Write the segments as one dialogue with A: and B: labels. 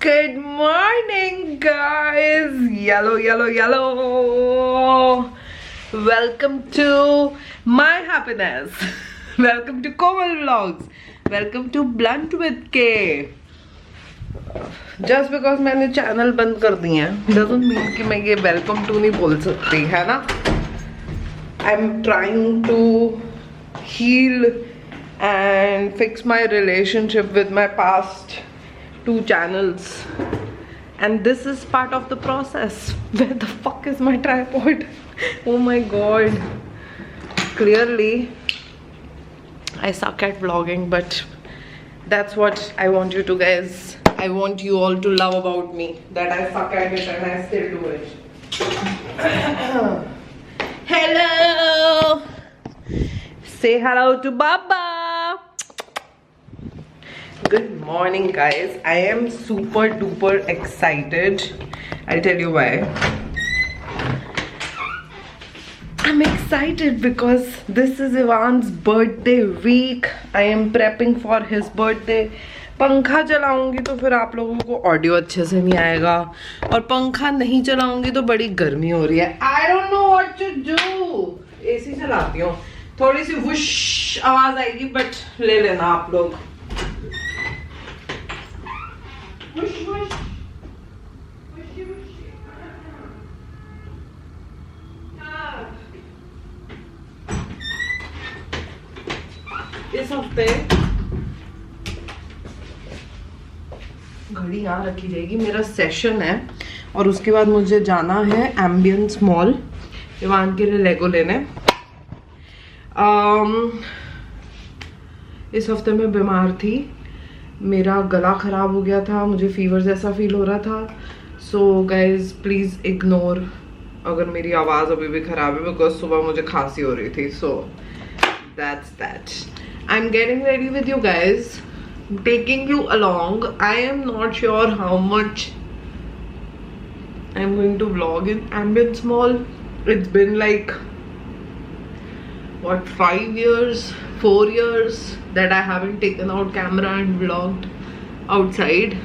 A: Good morning, guys. Yellow. Welcome to my happiness. Welcome to Komal Vlogs. Welcome to Blunt with K. Just because मैंने channel बंद कर दिया है doesn't mean कि मैं ये welcome to नहीं बोल सकती, है ना? I'm trying to heal and fix my relationship with my past 2 channels, and this is part of the process. Where the fuck is my tripod? Oh my god. Clearly I suck at vlogging, but that's what I want you to guys, I want you all to love about me, that I suck at it and I still do it. Hello, say hello to Baba. Good morning, guys. I am super duper excited. I'll tell you why. I'm excited because this is Ivan's birthday week. I am prepping for his birthday. पंखा चलाऊंगी तो फिर आप लोगों को audio अच्छे से नहीं आएगा, और पंखा नहीं चलाऊंगी तो बड़ी गर्मी हो रही है. I don't know what to do. AC चलाती हूँ, थोड़ी सी वुश आवाज आएगी, बट ले लेना आप लोग. इस हफ्ते घड़ी यहाँ रखी जाएगी. मेरा सेशन है और उसके बाद मुझे जाना है एम्बियंस मॉल इवान के लिए लेगो लेने. इस हफ्ते मैं बीमार थी, मेरा गला खराब हो गया था, मुझे फीवर जैसा फील हो रहा था. सो गाइज प्लीज इग्नोर अगर मेरी आवाज़ अभी भी खराब है, बिकॉज सुबह मुझे खांसी हो रही थी. So that's that. I am getting ready with you guys, taking you along. I am not sure how much I'm going to vlog in Ambience Mall. It's been like what, 5 years, 4 years that I haven't taken out camera and vlogged outside.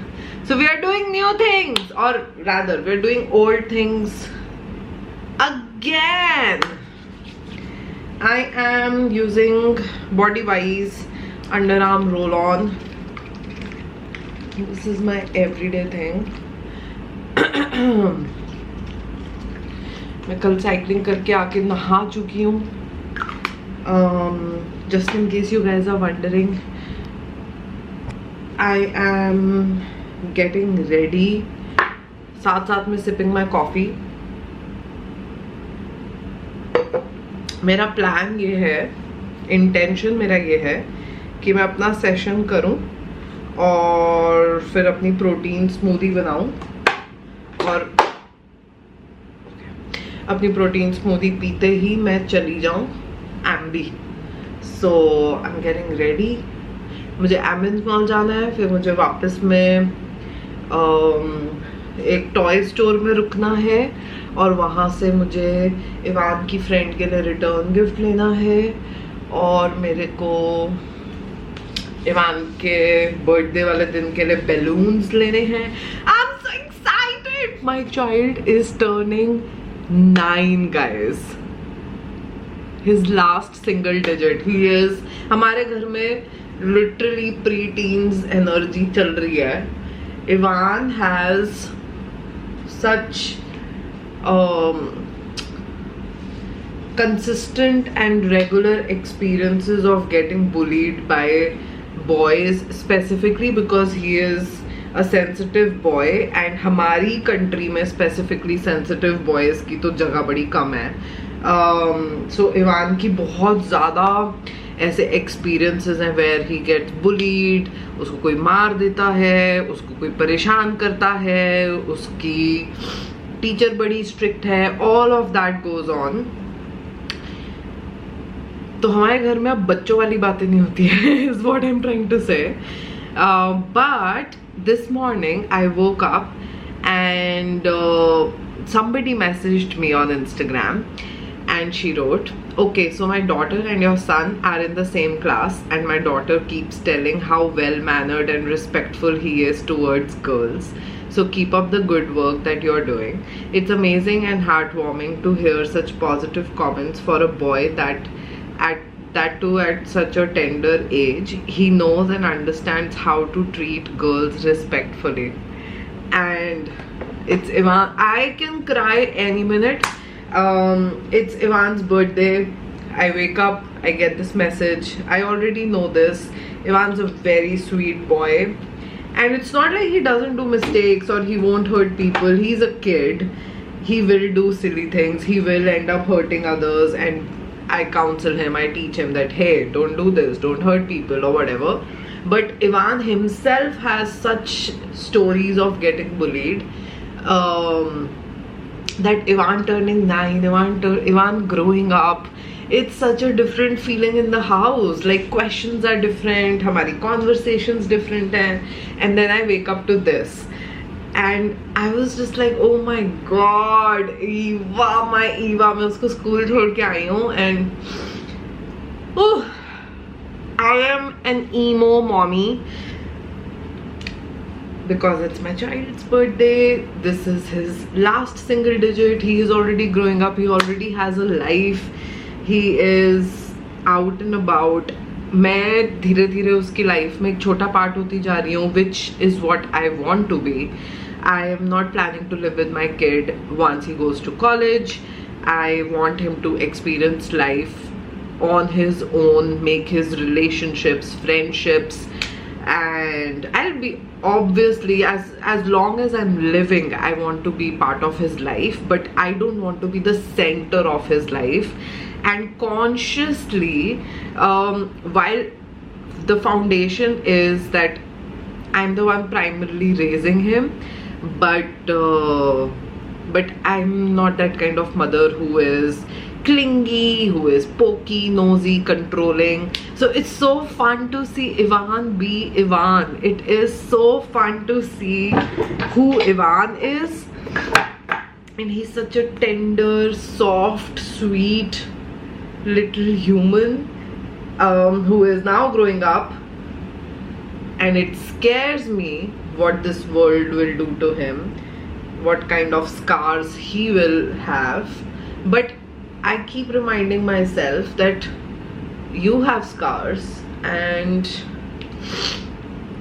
A: So we are doing new things, or rather we're doing old things again. I am using Body Wise underarm roll-on. This is my everyday thing. मैं कल cycling करके आके नहा चुकी हूँ. Just in case you guys are wondering, I am getting ready. साथ साथ में sipping my coffee. मेरा प्लान ये है, इंटेंशन मेरा ये है कि मैं अपना सेशन करूं और फिर अपनी प्रोटीन स्मूदी बनाऊं और अपनी प्रोटीन स्मूदी पीते ही मैं चली जाऊं एम्बी. सो आई एम गेटिंग रेडी. मुझे एम्बियंस मॉल जाना है, फिर मुझे वापस में एक टॉय स्टोर में रुकना है, और वहाँ से मुझे इवान की फ्रेंड के लिए रिटर्न गिफ्ट लेना है, और मेरे को इवान के बर्थडे वाले दिन के लिए बैलून्स लेने हैं. I am so excited. My child is turning 9 guys. His last single digit. He is, हमारे घर में लिटरली प्री टीन्स एनर्जी चल रही है. Ivan has such consistent and regular experiences of getting bullied by boys, specifically because he is a sensitive boy, and हमारी country में specifically sensitive boys की तो जगह बड़ी कम है. So इवान की बहुत ज़्यादा ऐसे experiences हैं where he gets bullied. उसको कोई मार देता है, उसको कोई परेशान करता है, उसकी टीचर बड़ी स्ट्रिक्ट है, all of that goes on. तो हमारे घर में अब बच्चों वाली बातें नहीं होती है, is what I'm trying to say. But this morning I woke up and somebody messaged me on Instagram and she wrote, Okay, so my daughter and your son are in the same class, and my daughter keeps telling how well mannered and respectful he is towards girls. So keep up the good work that you're doing. It's amazing and heartwarming to hear such positive comments for a boy that too at such a tender age. He knows and understands how to treat girls respectfully. And it's Ivan. I can cry any minute. It's Ivan's birthday. I wake up, I get this message. I already know this. Ivan's a very sweet boy, and it's not like he doesn't do mistakes or he won't hurt people. He's a kid. He will do silly things. He will end up hurting others, and I counsel him. I teach him that, hey, don't do this, don't hurt people or whatever. But Ivan himself has such stories of getting bullied. That Ivan turning 9, Ivan growing up, it's such a different feeling in the house. Like, questions are different, hamari conversations different hai. And then I wake up to this, and I was just like, oh my god, Eva, my Eva. मैं उसको school छोड़ के आई हूँ, and oh, I am an emo mommy. Because it's my child's birthday. This is his last single digit. He is already growing up. He already has a life. He is out and about. मैं धीरे धीरे उसकी life में एक छोटा part होती जा रही हूँ, which is what I want to be. I am not planning to live with my kid once he goes to college. I want him to experience life on his own, make his relationships, friendships, and I'll be obviously, as long as I'm living, I want to be part of his life, but I don't want to be the center of his life. And consciously, while the foundation is that I'm the one primarily raising him, but I'm not that kind of mother who is clingy, who is pokey, nosy, controlling. So it's so fun to see Ivan be Ivan. It is so fun to see who Ivan is, and he's such a tender, soft, sweet little human who is now growing up, and it scares me what this world will do to him, what kind of scars he will have. But I keep reminding myself that you have scars and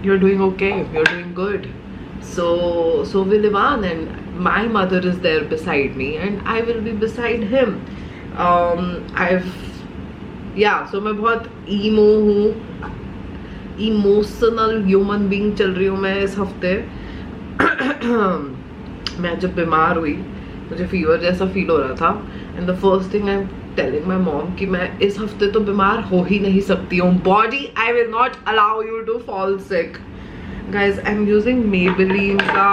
A: you're doing okay, you're doing good. So will Ivan, and my mother is there beside me, and I will be beside him. So मैं बहुत emo हूँ, emotional human being चल रही हूँ मैं इस हफ्ते. मैं जब बीमार हुई, मुझे फीवर जैसा फील हो रहा था, and the first thing I'm telling my mom कि मैं इस हफ्ते तो बीमार हो ही नहीं सकती हूँ. Body, I will not allow you to fall sick. Guys, I'm using Maybelline का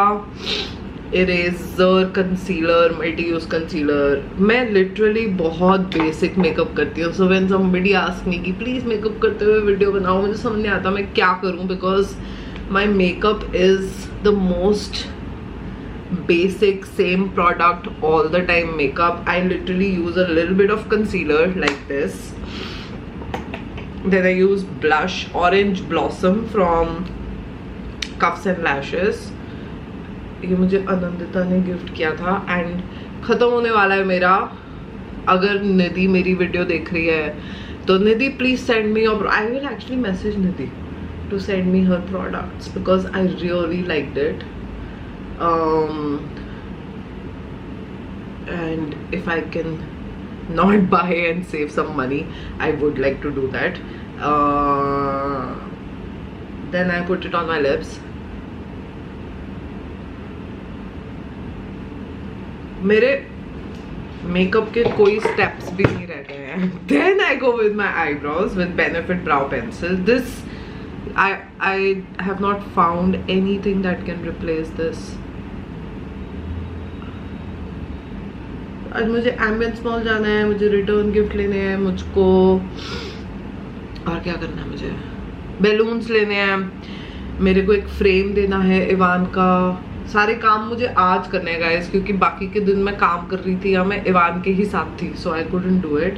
A: eraser concealer, multi-use concealer. मैं literally बहुत basic makeup करती हूँ. So when somebody asks me कि please makeup करते हुए video बनाओ, मुझे समझ नहीं आता मैं क्या करूँ, because my makeup is the most basic, same product all the time makeup. I literally use a little bit of concealer like this, then I use blush, Orange Blossom from Cuffs and Lashes. ये मुझे अनंदिता ने gift किया था, and ख़त्म होने वाला है मेरा. अगर निधि मेरी वीडियो देख रही है तो Nidhi please send me your, I will actually message Nidhi to send me her products because I really liked it. And if I can not buy and save some money, I would like to do that. Then I put it on my lips. मेरे makeup के कोई steps भी नहीं रह गए हैं. Then I go with my eyebrows with Benefit brow pencil. This I have not found anything that can replace this. आज मुझे एम्बियंस मॉल जाना है, मुझे रिटर्न गिफ्ट लेने हैं, मुझको और क्या करना है, मुझे बैलून्स लेने हैं, मेरे को एक फ्रेम देना है इवान का. सारे काम मुझे आज करने हैं गाइस, क्योंकि बाकी के दिन मैं काम कर रही थी या मैं इवान के ही साथ थी, सो आई कुडंट डू इट.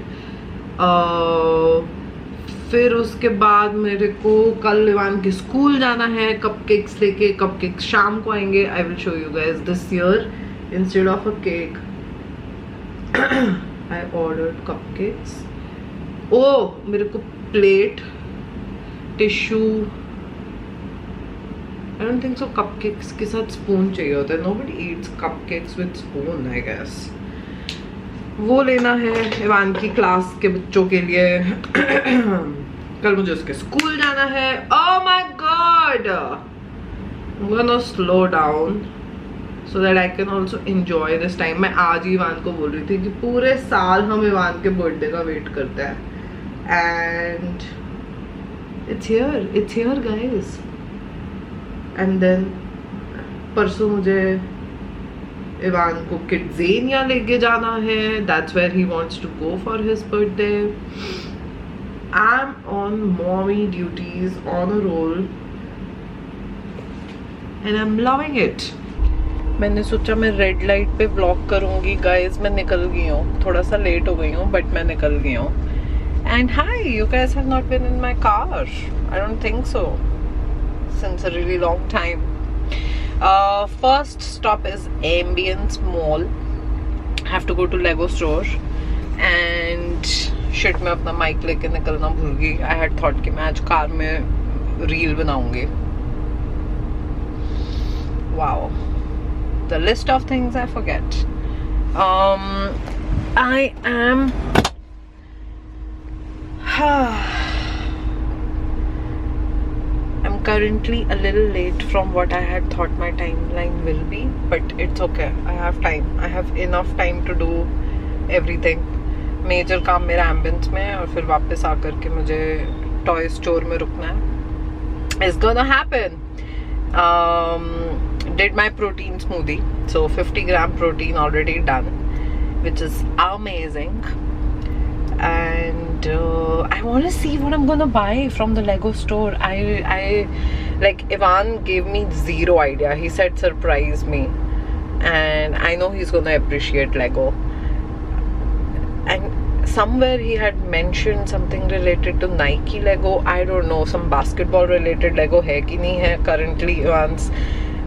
A: फिर उसके बाद मेरे को कल इवान के स्कूल जाना है कपकेक्स लेके. कपकेक्स शाम को आएंगे. I will show you guys this year instead of a cake I ordered cupcakes. ओ मेरे को plate, tissue, I don't think so cupcakes के साथ स्पून चाहिए होता है. Nobody eats cupcakes with spoon I guess. वो लेना है इवान की क्लास के बच्चों के लिए. कल मुझे उसके स्कूल जाना है. Oh my God, I'm gonna slow down so that I can also enjoy this time. मैं आज ही इवान को बोल रही थी कि पूरे साल हम इवान के बर्थडे का वेट करते हैं and it's here guys. And then परसों मुझे इवान को किड्ज़ेनिया लेके जाना है. That's where he wants to go for his birthday. I'm on mommy duties on a roll and I'm loving it. मैंने सोचा मैं रेड लाइट पे व्लॉग करूँगी गाइज. मैं निकल गई हूँ, थोड़ा सा लेट हो गई हूँ बट मैं निकल गई हूँ. And hi, you guys have not been in my car. I don't think so since a really long time. First stop is Ambience Mall. I have to go to Lego store and shit मैं अपना mic लेके निकलना भूल गई. I had thought कि मैं आज car में रील बनाऊंगी. Wow, the list of things I forget. I am I'm currently a little late from what I had thought my timeline will be, but it's okay. I have time. I have enough time to do everything. Major काम मेरा ambience में है और फिर वापस आकर के मुझे टॉय स्टोर में रुकना है. It's gonna happen. Did my protein smoothie, so 50-gram protein already done, which is amazing. And I want to see what I'm gonna buy from the Lego store. I like Ivan gave me zero idea. He said surprise me, and I know he's gonna appreciate Lego. And somewhere he had mentioned something related to Nike Lego. I don't know, some basketball related Lego hai ki nahi hai. Currently Ivan's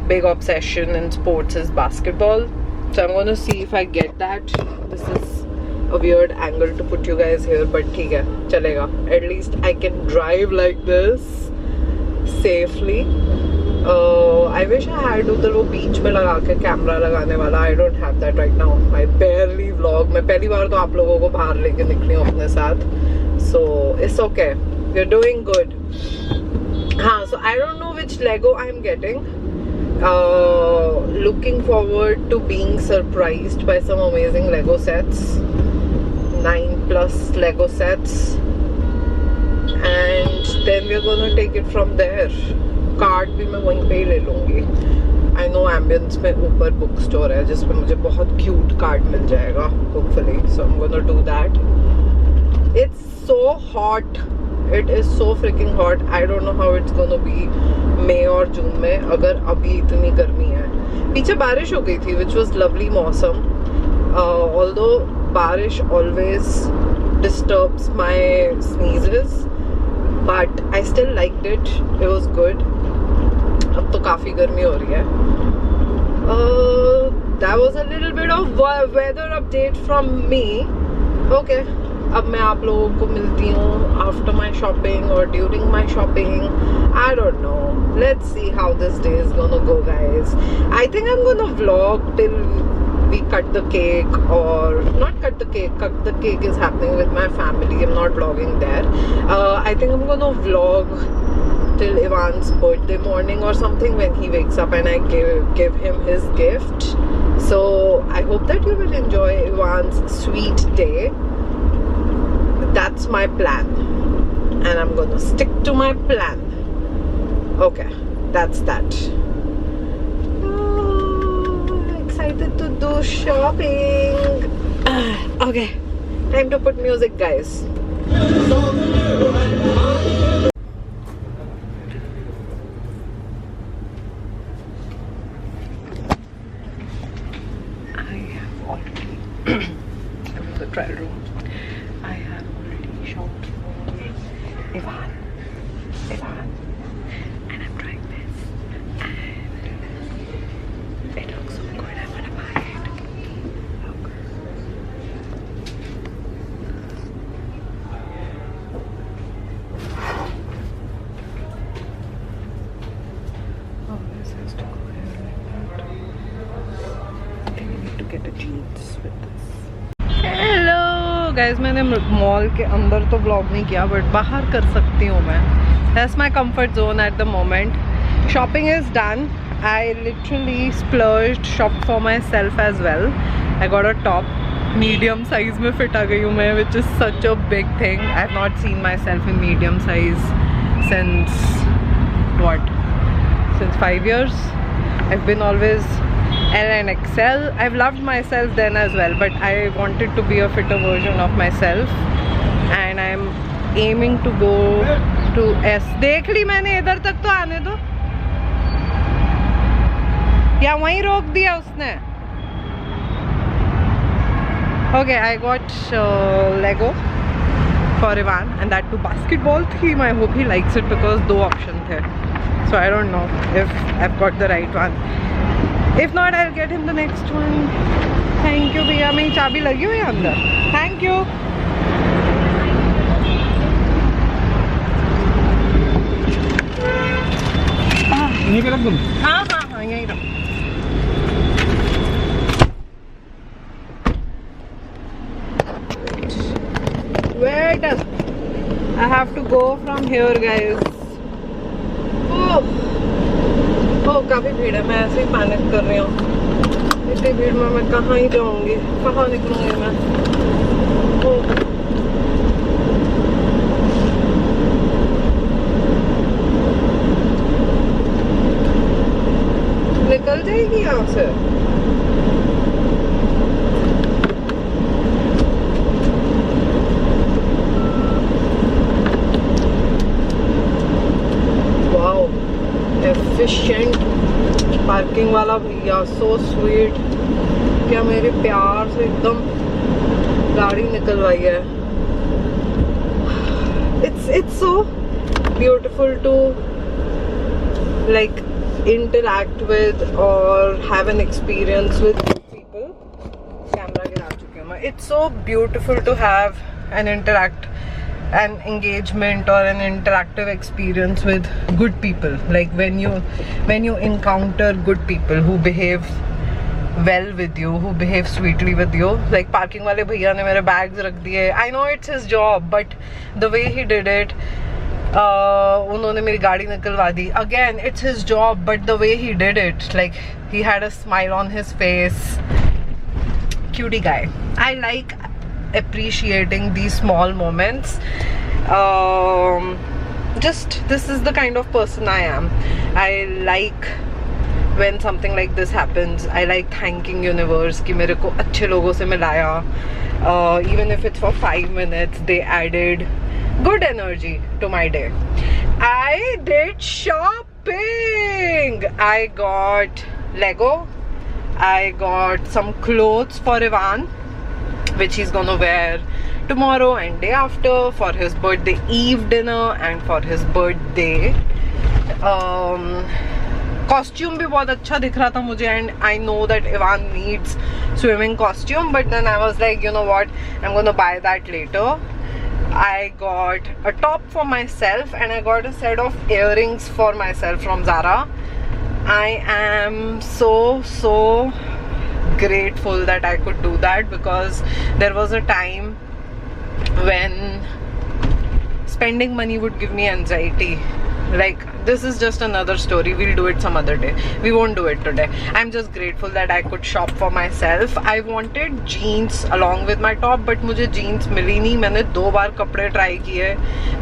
A: big obsession in sports is basketball, so I'm gonna see if I get that. This is a weird angle to put you guys here, but ठीक है, चलेगा. At least I can drive like this safely. I wish I had उधर वो बीच में लगा के camera लगाने वाला. I don't have that right now. I barely vlog. मैं पहली बार तो आप लोगों को बाहर लेके निकली हूँ अपने साथ, so it's okay. We're doing good. हाँ, so I don't know which Lego I'm getting. Looking forward to being surprised by some amazing Lego sets. 9+ Lego sets, and then we're gonna take it from there. Card भी मैं वहीं पे ही ले लूँगी. I know Ambience में ऊपर book store है जिसमें मुझे बहुत क्यूट कार्ड मिल जाएगा hopefully, so I'm gonna do that. It's so hot. It is so freaking hot. I don't know how it's gonna be मई और जून में अगर अभी इतनी गर्मी है. पीछे बारिश हो गई थी which was lovely मौसम. Although बारिश always disturbs my sneezes, but I still liked it. It was good. अब तो काफ़ी गर्मी हो रही है. That was a little bit of weather update from me. Okay, अब मैं आप लोगों को मिलती हूँ after my shopping or during my shopping. I don't know. Let's see how this day is gonna go, guys. I think I'm gonna vlog till we cut the cake, or not cut the cake. Cut the cake is happening with my family. I'm not vlogging there. I think I'm gonna vlog till Ivan's birthday morning or something when he wakes up and I give him his gift. So I hope that you will enjoy Ivan's sweet day. That's my plan, and I'm gonna stick to my plan. Okay, that's that. Excited to do shopping. Okay, time to put music, guys. I have already I'm in the trial room. I have already this has to go here like that. I think I need to get a jeans with this. Hello guys, मैंने mall के अंदर तो blog नहीं किया but बाहर कर सकती हूँ मैं. That's my comfort zone at the moment. Shopping is done. I literally splurged, shopped for myself as well. I got a top. Medium size में fit आ गई हूँ मैं, which is such a big thing. I've not seen myself in medium size since what? Since 5 years. I've been always L and XL. I've loved myself then as well, but I wanted to be a fitter version of myself, and I'm aiming to go to S. देख ली मैंने, इधर तक तो आने दो. या वहीं रोक दिया उसने. Okay, I got Lego for Ivan, and that too basketball theme. I hope he likes it because दो option थे. So I don't know if I've got the right one. If not, I'll get him the next one. Thank you भैया. मेरी चाबी लगी हुई है अंदर. Thank you.
B: यहीं पे रख दूँ?
A: हाँ हाँ हाँ यहीं रख. Wait, I have to go from here guys. Oh, काफी भीड़ है. मैं ऐसे ही पैनिक कर रही हूँ. इतनी भीड़ में मैं कहाँ ही जाऊँगी, कहाँ निकलूँगी मैं. निकल जाएगी यहाँ से. एफिशिएंट पार्किंग वाला भैया, सो स्वीट. क्या मेरे प्यार से एकदम गाड़ी निकलवाई है. it's so beautiful to like interact with or have an experience with people. Camera गिरा चुकी हूँ मैं. It's so beautiful to have an engagement or an interactive experience with good people. Like when you encounter good people who behave well with you, who behave sweetly with you. Like parking वाले भैया ने मेरे bags रख दिए. I know it's his job, but the way he did it, उन्होंने मेरी गाड़ी निकलवा दी. Again, it's his job, but the way he did it, like he had a smile on his face. Cutie guy. I like appreciating these small moments. Just this is the kind of person I am. I like when something like this happens. I like thanking universe कि मेरे को अच्छे लोगों से मिलाया. Even if it's for 5 minutes, they added good energy to my day. I did shopping. I got Lego. I got some clothes for Ivan, which he's gonna wear tomorrow and day after for his birthday eve dinner and for his birthday. Costume भी बहुत अच्छा दिख रहा था मुझे, and I know that Ivan needs swimming costume, but then I was like, you know what, I'm gonna buy that later. I got a top for myself and I got a set of earrings for myself from Zara. I am so grateful that I could do that, because there was a time when spending money would give me anxiety. Like, this is just another story. We'll do it some other day. We won't do it today. I'm just grateful that I could shop for myself. I wanted jeans along with my top, but मुझे jeans मिली नहीं. मैंने 2 बार कपड़े try किए.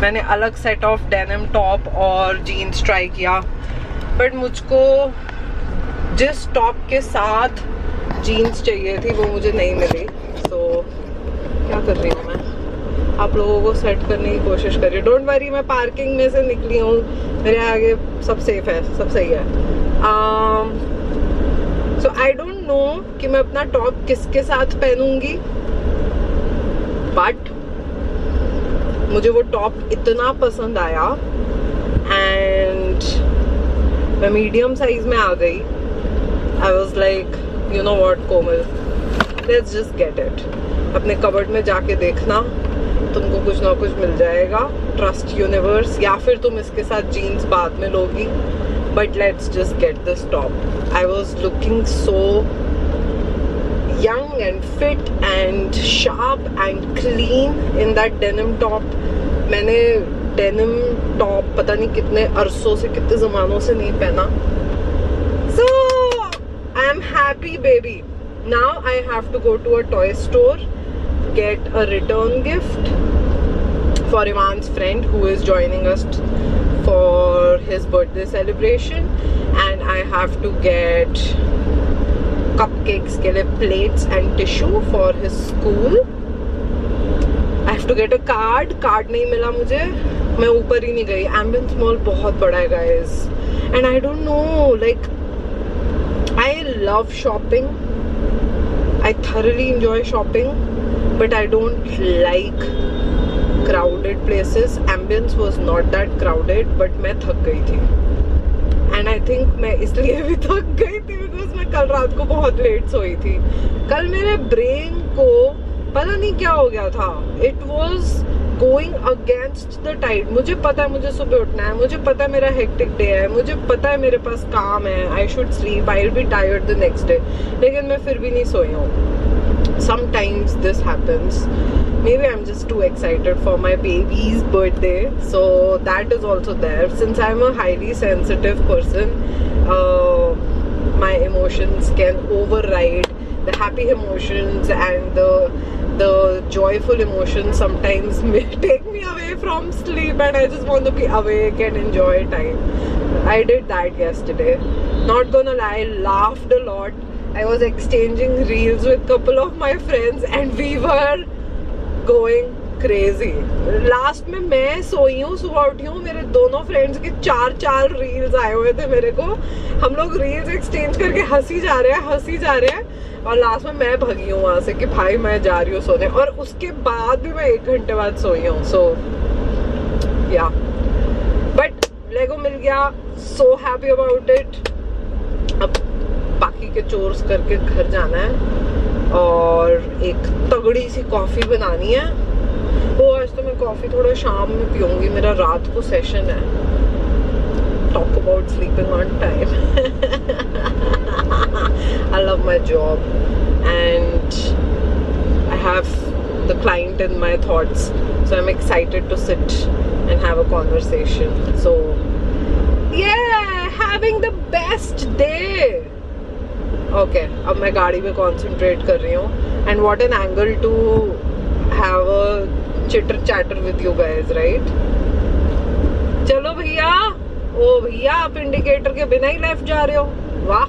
A: मैंने अलग set of denim top और jeans try किया, but मुझको जिस top के साथ जीन्स चाहिए थी वो मुझे नहीं मिली. तो क्या कर रही हूँ मैं, आप लोगों को सेट करने की कोशिश करिए. डोंट वरी, मैं पार्किंग में से निकली हूँ, मेरे आगे सब सेफ है, सब सही है. सो आई डोंट नो कि मैं अपना टॉप किसके साथ पहनूंगी, बट मुझे वो टॉप इतना पसंद आया एंड मैं मीडियम साइज में आ गई. I was like, you know what Komal, let's just get it. अपने कबर्ड में जाके देखना, तुमको कुछ ना कुछ मिल जाएगा. Trust universe. या फिर तुम इसके साथ जीन्स बाद में लोगी, but let's just get this top. I was looking so young and fit and sharp and clean in that denim top. मैंने denim top पता नहीं कितने अरसों से, कितने ज़मानों से नहीं पहना. So I am happy, baby. Now I have to go to a toy store, get a return gift for Ivan's friend who is joining us for his birthday celebration, and I have to get cupcakes के लिए plates and tissue for his school. I have to get a card. Card नहीं मिला मुझे, मैं ऊपर ही नहीं गई. Ambience Mall बहुत बड़ा है guys, and I don't know, like I love shopping. I thoroughly enjoy shopping, but I don't like crowded places. Ambience was not that crowded, but मैं थक गई थी. And I think मैं इसलिए भी थक गई थी because मैं कल रात को बहुत लेट सोई थी. कल मेरे ब्रेन को पता नहीं क्या हो गया था. It was going against the tide. मुझे पता है मुझे सुबह उठना है, मुझे पता है मेरा hectic day है, मुझे पता है मेरे पास काम है, I should sleep, I'll be tired the next day. लेकिन मैं फिर भी नहीं सोई हूँ. Sometimes this happens. Maybe I'm just too excited for my baby's birthday, so that is also there. Since I'm a highly sensitive person, my emotions can override the happy emotions, and the joyful emotions sometimes may take me away from sleep, and I just want to be awake and enjoy time. I did that yesterday. Not gonna lie, I laughed a lot. I was exchanging reels with couple of my friends and we were going crazy. Last में मैं सोई हूँ, सुबह उठी हूँ, मेरे दोनों friends के 4 रील्स आए हुए थे मेरे को. हम लोग रील्स एक्सचेंज करके हंसी जा रहे हैं और लास्ट में मैं भगी हूँ वहाँ से कि भाई मैं जा रही हूँ सोने. और उसके बाद भी मैं 1 घंटे बाद सोई हूँ. सो या बट लेगो मिल गया. So happy about it. अब बाकी के चोर्स करके घर जाना है और एक तगड़ी सी कॉफी बनानी है. वो आज तो मैं कॉफी थोड़ा शाम में पीऊंगी, मेरा रात को सेशन है. Talk about sleeping on time. I love my job and I have the client in my thoughts, so I'm excited to sit and have a conversation. So yeah, having the best day. Okay, अब मैं गाड़ी में concentrate कर रही हूँ. And what an angle to have a chitter chatter with you guys, right? चलो भैया. ओ भैया, आप इंडिकेटर के बिना ही लेफ्ट जा रहे हो. वाह,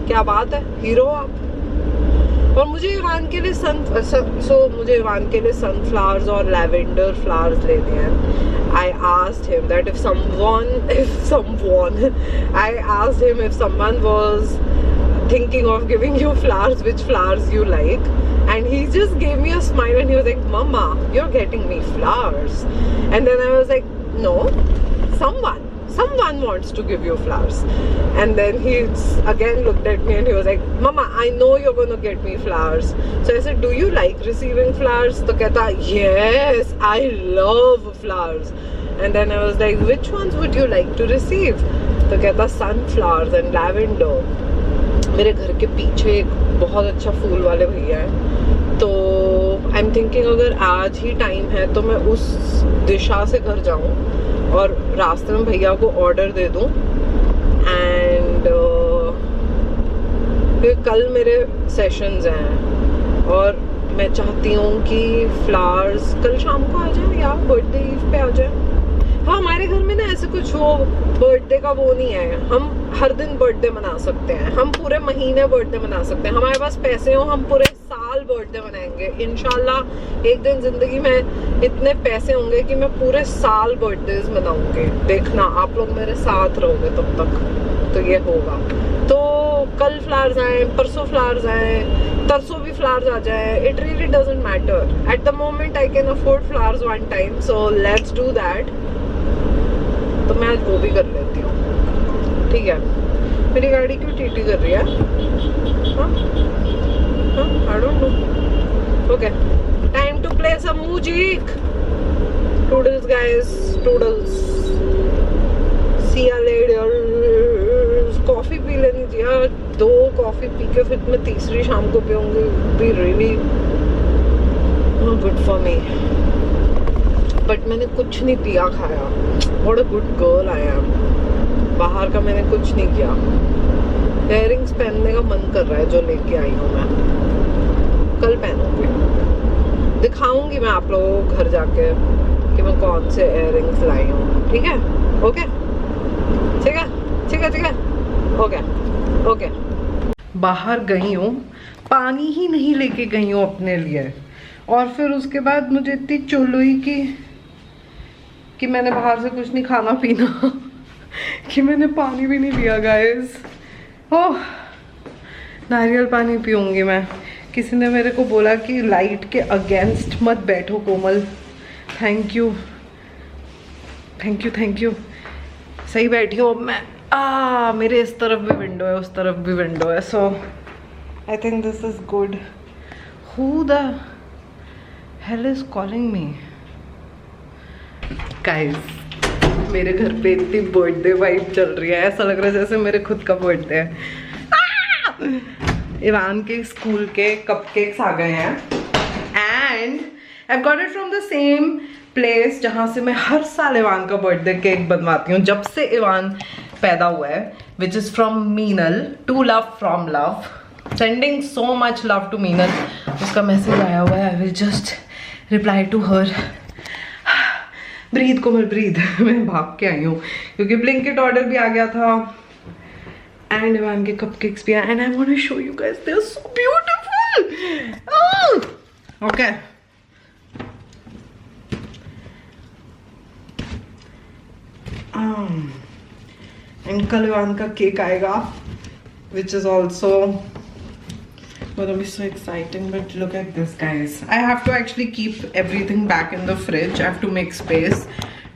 A: क्या बात है, हीरो आप. और मुझे इवान के लिए सनफ्लावर्स और लैवेंडर फ्लावर्स लेने हैं. I asked him that if someone was thinking of giving you flowers, which flowers you like, and he just gave me a smile and he was like, Mama, you're getting me flowers. And then I was like, no, someone wants to give you flowers. And then he again looked at me and he was like, Mama, I know you're gonna get me flowers. So I said, do you like receiving flowers? तो कहता, yes, I love flowers. And then I was like, which ones would you like to receive? तो कहता, sunflowers and lavender. मेरे घर के पीछे एक बहुत अच्छा फूल वाले भैया है, तो आई एम थिंकिंग अगर आज ही टाइम है तो मैं उस दिशा से घर जाऊं और रास्ते में भैया को ऑर्डर दे दूं. एंड कल मेरे सेशंस हैं और मैं चाहती हूँ कि फ्लावर्स कल शाम को आ जाए या बर्थडे ईव पे आ जाए. हाँ, हमारे घर में ना ऐसे कुछ वो बर्थडे का वो नहीं है. हम हर दिन बर्थडे मना सकते हैं, हम पूरे महीने बर्थडे मना सकते हैं. हमारे पास पैसे हो, हम पूरे साल बर्थडे मनाएंगे. इंशाल्लाह एक दिन जिंदगी में इतने पैसे होंगे कि मैं पूरे साल बर्थडेज मनाऊंगी. देखना, आप लोग मेरे साथ रहोगे तब तक, तो ये होगा. तो कल फ्लावर्स आए, परसों फ्लावर्स आए, तरसों भी फ्लावर्स आ जाए, it really doesn't matter. At the moment I can afford flowers one time, so let's do that. तो मैं आज वो भी कर लेती हूँ. ठीक है. मेरी गाड़ी क्यों टीटी कर रही है? I don't know. Okay, time to play some music. Toodles guys, toodles. See ya later. 2 coffee पी के फिर मैं तीसरी शाम को पीऊंगी, be really good for me. But मैंने कुछ नहीं पिया खाया। What a good girl I am. बाहर का मैंने कुछ नहीं किया। इयररिंग्स पहनने का मन कर रहा है जो लेके आई हूँ मैं, कल पहनूंगी। दिखाऊंगी मैं आप लोगों को घर जाके कि मैं कौन से इयररिंग्स लाई हूँ। ठीक है? ओके, ठीक है, ठीक है, ठीक है, ओके ओके। बाहर गई हूँ, पानी ही नहीं लेके गई हूँ अपने लिए, और फिर उसके बाद मुझे इतनी चुल हुई कि मैंने बाहर से कुछ नहीं खाना पीना कि मैंने पानी भी नहीं पिया गाइस। ओह, नारियल पानी पीऊंगी मैं। किसी ने मेरे को बोला कि लाइट के अगेंस्ट मत बैठो Komal. Thank you thank you thank you. सही बैठी हूँ अब मैं। मेरे इस तरफ भी विंडो है, उस तरफ भी विंडो है, so I think this is good. Who the hell is calling me? Guys, मेरे घर पे इतनी बर्थडे वाइब चल रही है, ऐसा लग रहा है जैसे मेरे खुद का बर्थडे है। इवान के स्कूल के कपकेक्स आ गए हैं and I got it from the same place जहाँ से मैं हर साल इवान का बर्थडे केक बनवाती हूँ जब से इवान पैदा हुआ है, which is from Meenal. To love from love, sending so much love to Meenal. उसका मैसेज आया हुआ है, I will just reply to her. Breathe Komal breathe. मैं भाग के आई हूँ क्योंकि ब्लिंकिट ऑर्डर भी आ गया था एंड इवान के कपकेक्स भी आए and I want to show you guys, they are so beautiful. Okay, and कल इवान का केक आएगा which is also gonna be so exciting. But look at this guys, I have to actually keep everything back in the fridge. I have to make space,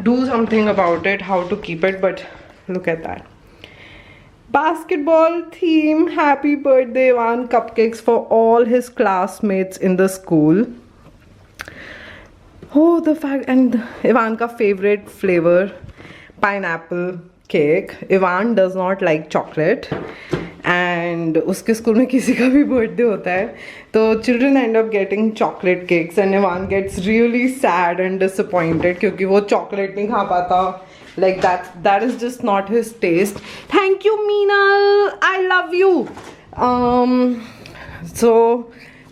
A: do something about it, how to keep it. But look at that basketball theme happy birthday Ivan cupcakes for all his classmates in the school. Oh, the fact, and Ivan ka favorite flavor pineapple cake. Ivan does not like chocolate and उसके school में किसी का भी birthday होता है तो children end up getting chocolate cakes and Ivan gets really sad and disappointed क्योंकि वो चॉकलेट नहीं खा पाता. Like that is just not his taste. Thank you Meenal, I love you. So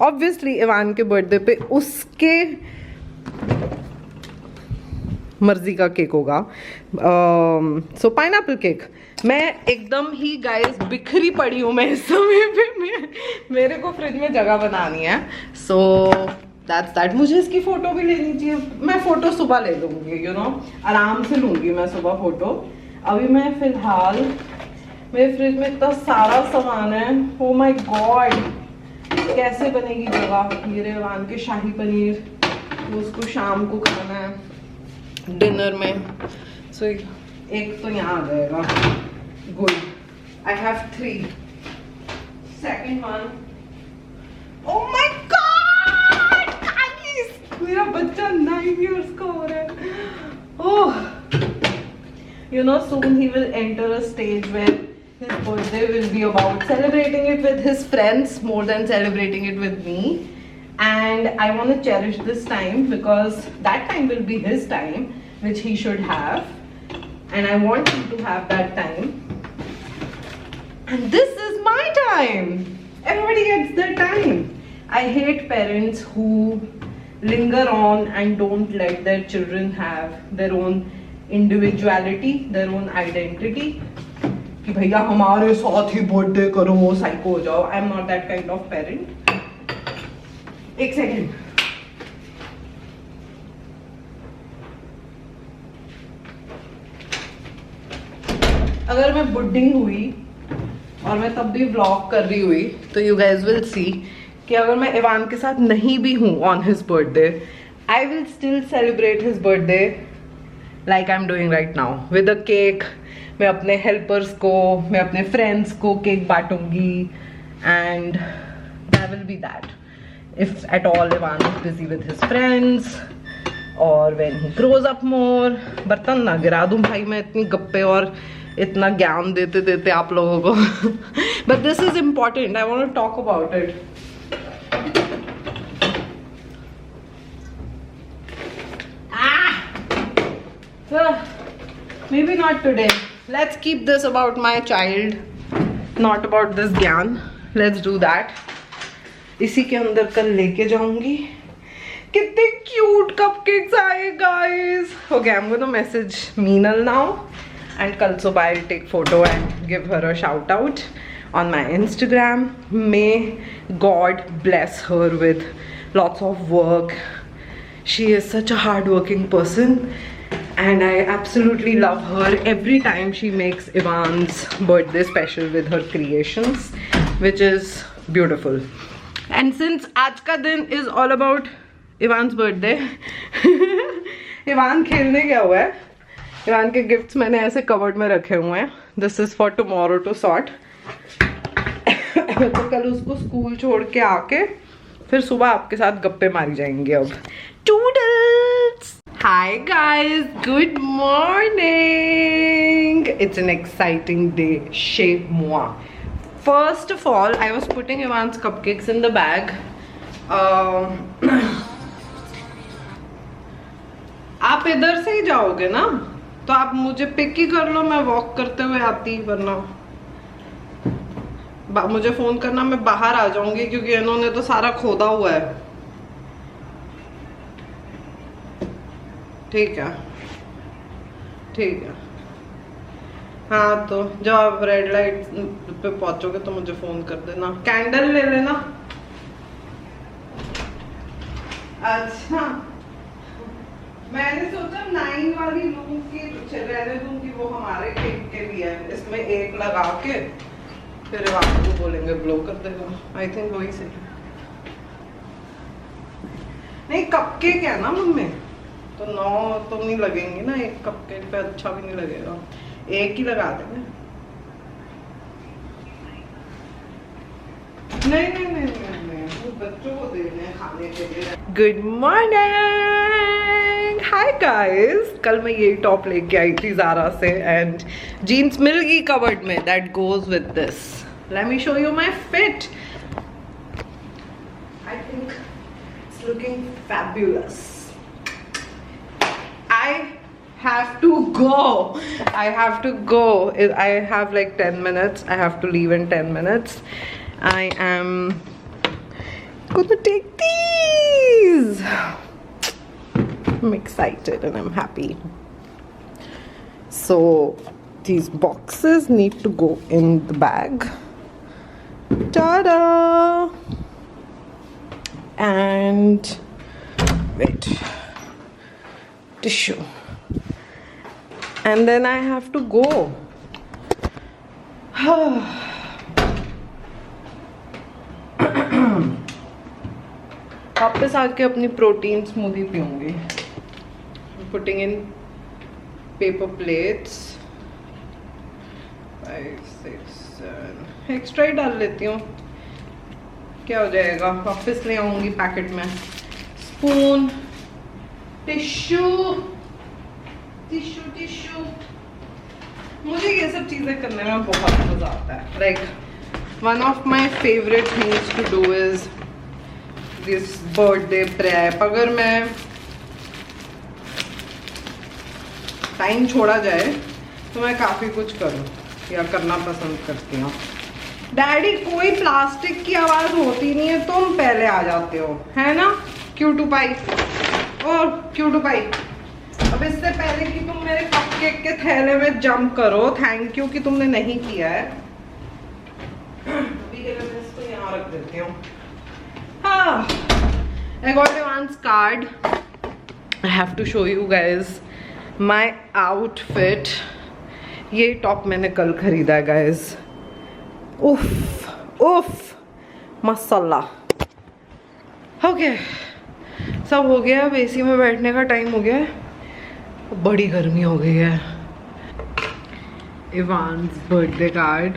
A: obviously Ivan के birthday पे उसके मर्जी का केक होगा. सो पाइनएप्पल केक. मैं एकदम ही गाइस बिखरी पड़ी हूँ मैं इस समय पे. मेरे को फ्रिज में जगह बनानी है. So that's that. मुझे इसकी फोटो भी लेनी चाहिए. मैं फोटो सुबह ले लूँगी, यू नो, आराम से लूँगी मैं सुबह फोटो. अभी मैं फिलहाल मेरे फ्रिज में इतना सारा सामान है. ओ माय गॉड, कैसे बनेगी जगह. ये रेवान के शाही पनीर, उसको शाम को खाना है डिनर में. सो एक तो यहाँ आ जाएगा. Good. I have 3. Second one. Oh my God guys, मेरा बच्चा 9 इयर्स का हो रहा है. ओह, you know, soon he will enter a stage where his birthday will be about celebrating it with his friends more than celebrating it with me. And I want to cherish this time because that time will be his time which he should have, and I want him to have that time, and this is my time. Everybody gets their time. I hate parents who linger on and don't let their children have their own individuality, their own identity. कि भैया हमारे साथ ही birthday करो, psycho हो जाओ. I am not that kind of parent. एक second. अगर मैं बुड्ढी हुई और मैं तब भी व्लॉग कर रही हुई तो यू गाइज विल सी कि अगर मैं इवान के साथ नहीं भी हूँ on his birthday, I will still celebrate his birthday like I am doing right now with a cake. मैं अपने हेल्पर्स को, मैं अपने फ्रेंड्स को केक बांटूंगी and that will be that. If at all Ivan is busy with his friends or when he grows up more. बर्तन ना गिरा दूँ भाई मैं इतनी गप्पे और इतना ज्ञान देते देते आप लोगों को. But this is important. I want to talk about it. Maybe not today. Let's keep this about my child, not about this gyan. Let's do that. इसी के अंदर कल लेके जाऊंगी. कितने cute cupcakes आए guys. Okay, I'm gonna message Meenal now, and कल सुबह I'll take photo and give her a shout out on my Instagram. May God bless her with lots of work. She is such a hardworking person. And I absolutely love her. Every time she makes Ivan's birthday special with her creations, which is beautiful. And since आज का दिन is all about Ivan's birthday, Ivan खेलने गया हुआ है. Ivan के gifts मैंने ऐसे कवर्ड में रखे हुए हैं. This is for tomorrow to sort. तो कल उसको स्कूल छोड़ के आके फिर सुबह आपके साथ गप्पे मारी जाएंगे अब. Toodles! Hi guys, good morning. It's an exciting day. Chez moi. First of all, I was putting Ivan's cupcakes in the bag. आप इधर से ही जाओगे ना, तो आप मुझे पिक ही कर लो, मैं वॉक करते हुए आती, वरना मुझे फोन करना, मैं बाहर आ जाऊंगी क्योंकि इन्होंने तो सारा खोदा हुआ है. ठीक है, ठीक है. हाँ, तो जब आप रेड लाइट पे पहुंचोगे तो मुझे फोन कर देना. कैंडल ले लेना. अच्छा, मैंने सोचा 9 वाली लूं की रहने दूं कि वो हमारे केक के लिए है. इसमें एक लगा के फिर आपको बोलेंगे ब्लो कर देगा. आई थिंक वही सही. नहीं, कपकेक है ना मम्मी, तो 9 तो नहीं लगेंगे ना. एक कपकेक पे अच्छा भी नहीं लगेगा. एक ही लगा देंगे. नहीं, वो बच्चों को देने खाने के लिए. Good morning. हाय गाइस, कल मैं यही टॉप लेके आई थी ज़ारा से एंड जीन्स मिल गई कवर्ड में. That goes with this. Let me show you my fit. I think it's looking fabulous. I have to go. I have like 10 minutes. I have to leave in 10 minutes. I am gonna take these. I'm excited and I'm happy. So these boxes need to go in the bag. Ta-da! And wait. Tissue, and then I have to go. वापस आके अपनी protein smoothie पीऊंगी. Putting in paper plates. 5, 6, 7 extra ही डाल लेती हूँ. क्या हो जाएगा, वापस ले आऊंगी पैकेट में. Spoon, tissue. मुझे ये सब चीजें करने में बहुत मजा आता है. Like one of my favourite things to do is this birthday prep. अगर मैं टाइम छोड़ा जाए तो मैं काफी कुछ करूँ या करना पसंद करती हूँ. डैडी, कोई प्लास्टिक की आवाज होती नहीं है, तुम पहले आ जाते हो, है ना. क्यूटू पाई, और क्यूटू पाई. अब इससे पहले कि तुम मेरे कपकेक के थैले में जंप करो, थैंक यू कि तुमने नहीं किया है. अभी के लिए मैं इसको यहाँ रख देती हूँ. हाँ, I got Ivan's card. I have to show you guys my outfit. ये टॉप मैंने कल खरीदा है guys. उफ मसाला. ओके, सब हो गया. अब एसी में बैठने का टाइम हो गया है. बड़ी गर्मी हो गई है. Ivan's birthday card.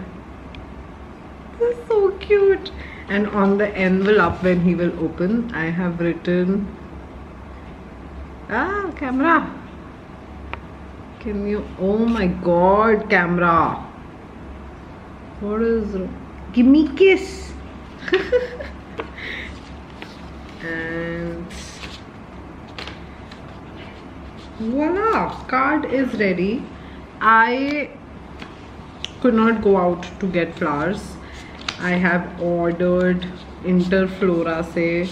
A: This is so cute. And on the envelope when he will open, I have written, camera. Can you, oh my god, camera. What is, Give me kiss. And voila, card is ready. I could not go out to get flowers. I have ordered Interflora se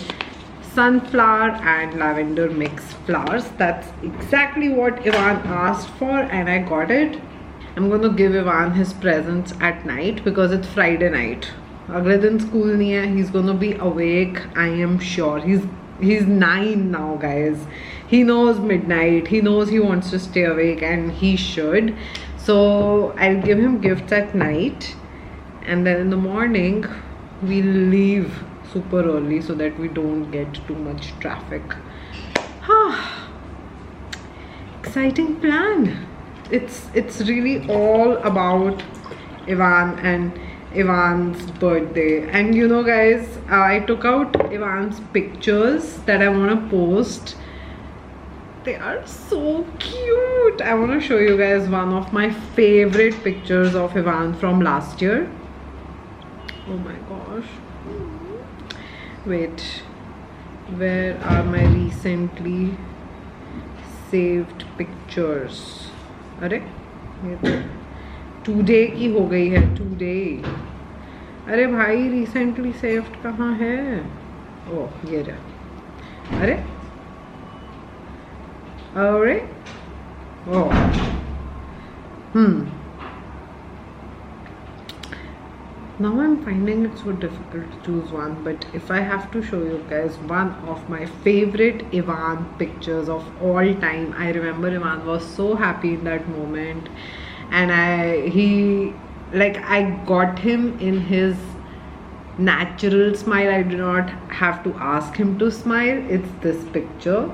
A: sunflower and lavender mix flowers. That's exactly what Ivan asked for and I got it. I'm gonna give Ivan his presents at night because it's Friday night. Agle din school nahi hai. He's gonna be awake, I am sure. He's 9 now, guys. He knows midnight. He knows he wants to stay awake and he should. So I'll give him gifts at night and then in the morning we'll leave super early so that we don't get too much traffic. Exciting plan. It's really all about Ivan and Ivan's birthday. And you know, guys, I took out Ivan's pictures that I want to post. They are so cute. I want to show you guys one of my favorite pictures of Ivan from last year. Oh my gosh. Wait, where are my recently saved pictures? अरे ये तो today की हो गई है. Today. अरे भाई recently saved कहाँ है? ओह ये रहा. अरे अरे ओह Now I'm finding it so difficult to choose one, but if I have to show you guys one of my favorite Ivan pictures of all time, I remember Ivan was so happy in that moment, and I got him in his natural smile. I did not have to ask him to smile. It's this picture.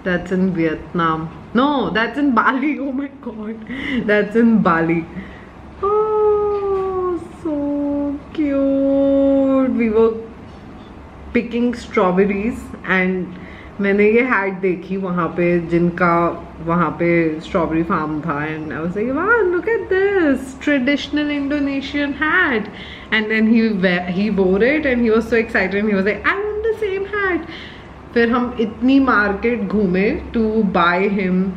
A: That's in Vietnam. No, that's in Bali. Oh my god. That's in Bali. Oh, so cute. We were picking strawberries and मैंने ये hat देखी वहाँ पे जिनका वहाँ पे strawberry farm था and I was like, wow, look at this traditional Indonesian hat. And then he wore it and he was so excited and he was like, I want the same hat. फिर हम इतनी market घूमे to buy him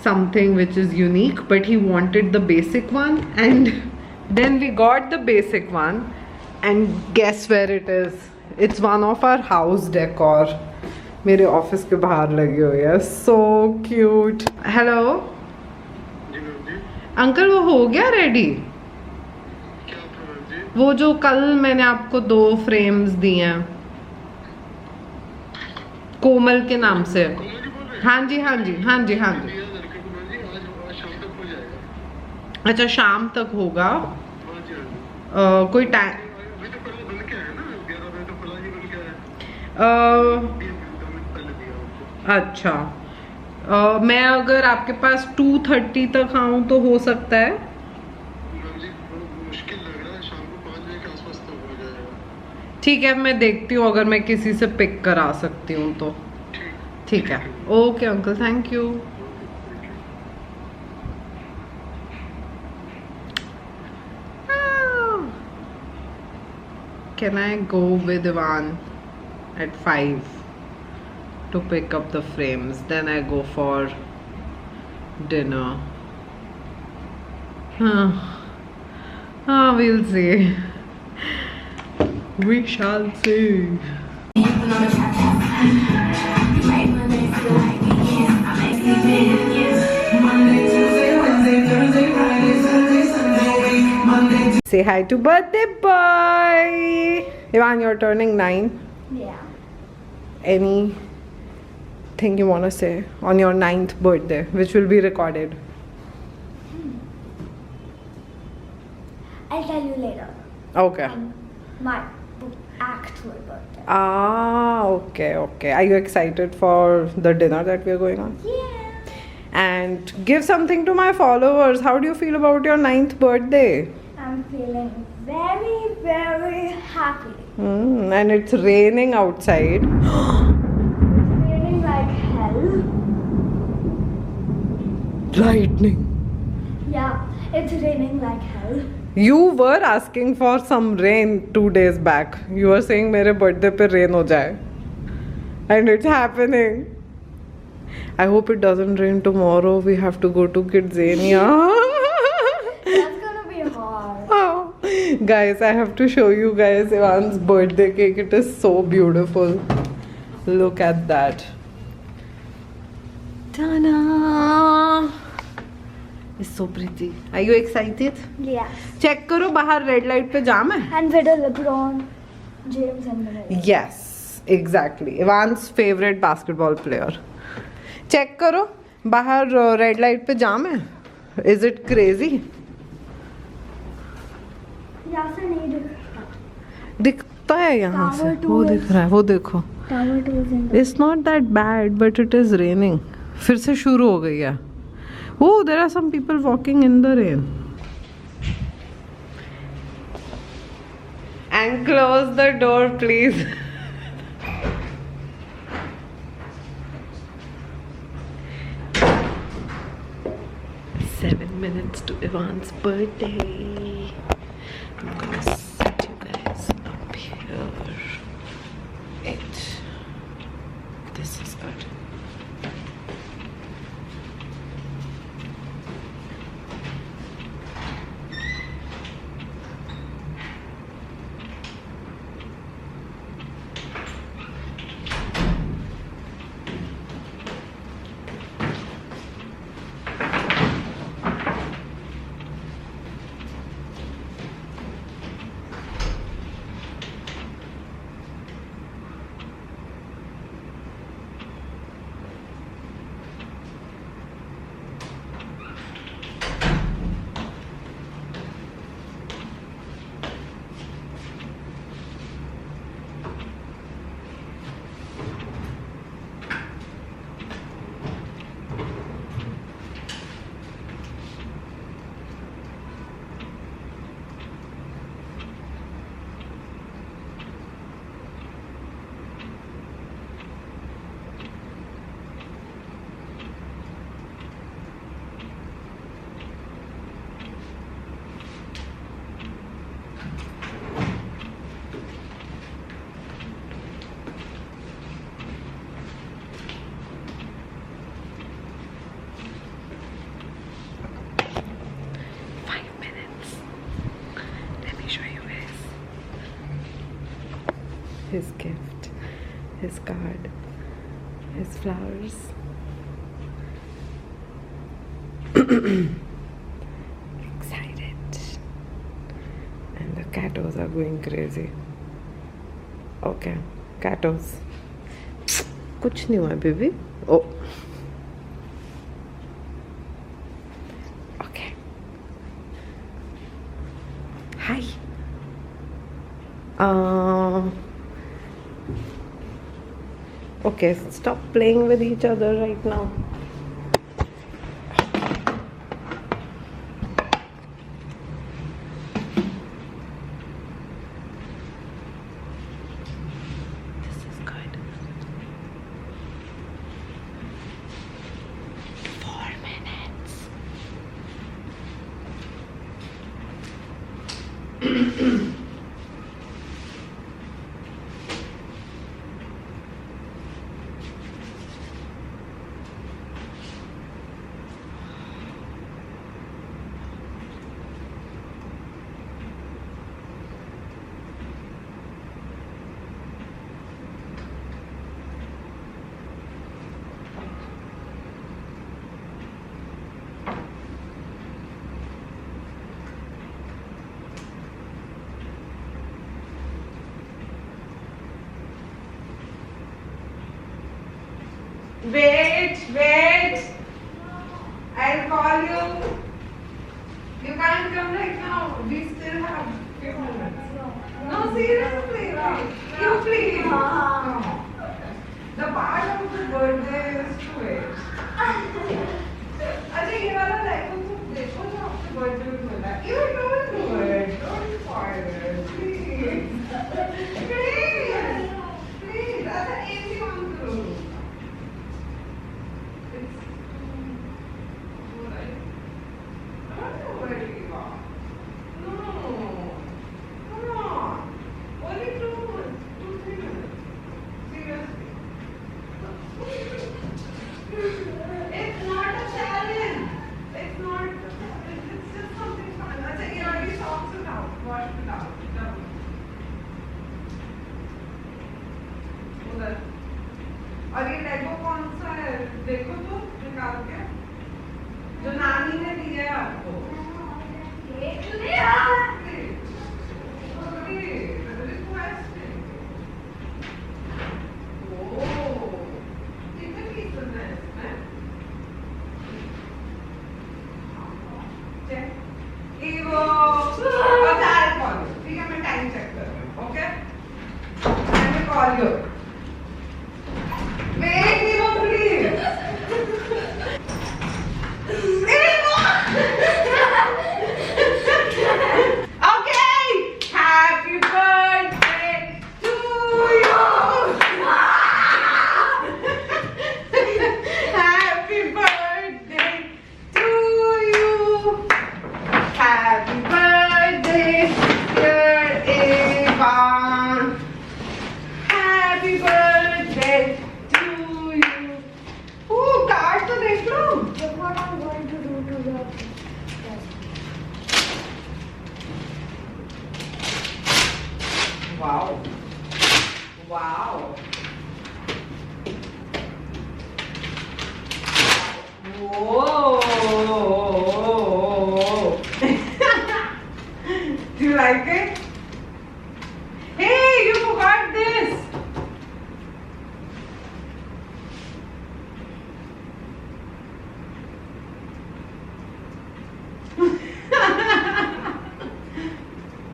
A: something which is unique but he wanted the basic one and then we got the basic one and guess where it is. It's one of our house decor. मेरे office के बाहर लगी हुई है. So cute. Hello uncle, वो हो गया ready? वो जो कल मैंने आपको 2 फ्रेम्स दिए हैं कोमल के नाम से. हाँ जी हाँ जी हाँ जी हाँ जी. अच्छा शाम तक होगा. कोई टाइम? अच्छा मैं अगर आपके पास 2:30 तक आऊँ तो हो सकता है? ठीक है मैं देखती हूँ अगर मैं किसी से पिक करा सकती हूँ तो. ठीक है. Okay uncle, thank you. Can I go with Ivan at 5 to pick up the frames? Then I go for dinner. We'll see. We shall see. Say hi to birthday boy. Ivan, you're turning 9.
C: Yeah.
A: Anything you want to say on your 9th birthday, which will be recorded?
C: I'll tell you later.
A: Okay.
C: My actual birthday.
A: Okay. Are you excited for the dinner that we're going on?
C: Yeah.
A: And give something to my followers. How do you feel about your 9th birthday?
C: I'm feeling very, very happy.
A: And it's raining outside.
C: Raining like hell.
A: Lightning.
C: Yeah, It's raining like hell.
A: You were asking for some rain 2 days back. You were saying मेरे birthday पे rain हो जाए. And it's happening. I hope it doesn't rain tomorrow. We have to go to Kidzania.
C: That's gonna be hard.
A: Oh. Guys, I have to show you guys Ivan's birthday cake. It is so beautiful. Look at that. Ta-da! It's so pretty. Are you excited?
C: Yes.
A: Check करो बाहर red light पे जाम है.
C: And with a LeBron James and Miller.
A: Yes, exactly. Ivan's favorite basketball player. Check करो बाहर red light पे जाम है. Is it crazy?
C: यहाँ से नहीं दिख रहा.
A: दिखता है यहाँ से.
C: Tower
A: वो
C: two
A: दिख रहा है. वो देखो.
C: Tower 2 is in the.
A: It's not that bad, but it is raining. फिर से शुरू हो गई है. Oh, there are some people walking in the rain. And close the door, please. Seven minutes to Ivan's birthday. I'm gonna set you guys up here. Eight. This is good. His gift, his card, his flowers. Excited. And the catos are going crazy. Okay, catos. कुछ नहीं हुआ baby. Oh. Okay. Hi. Okay, stop playing with each other right now. This is good. 4 minutes. Wait. I'll call you. You can't come right now. We still have few minutes. No, seriously. You please. No. The part of the birthday is to wait. अच्छा ये वाला देखो तुम देखो जो आपके birthday में मिला है. You don't do it. Don't spoil it. Please. Please. That's an easy one to do. It's alright. I don't know where उधर। और ये लेगो कौन सा है देखो तो निकाल के, जो नानी ने दिया है आपको। ठीक है, मैं टाइम चेक कर रही हूँ। ओके, मैं call you. Wait, Nemo, please. Nemo! Okay. Happy birthday to you. Happy birthday to you. Happy birthday, dear Eva. Happy birthday to you. Card तो देख लो।
C: Look what I'm going to do to the
A: Wow. Wow. Whoa.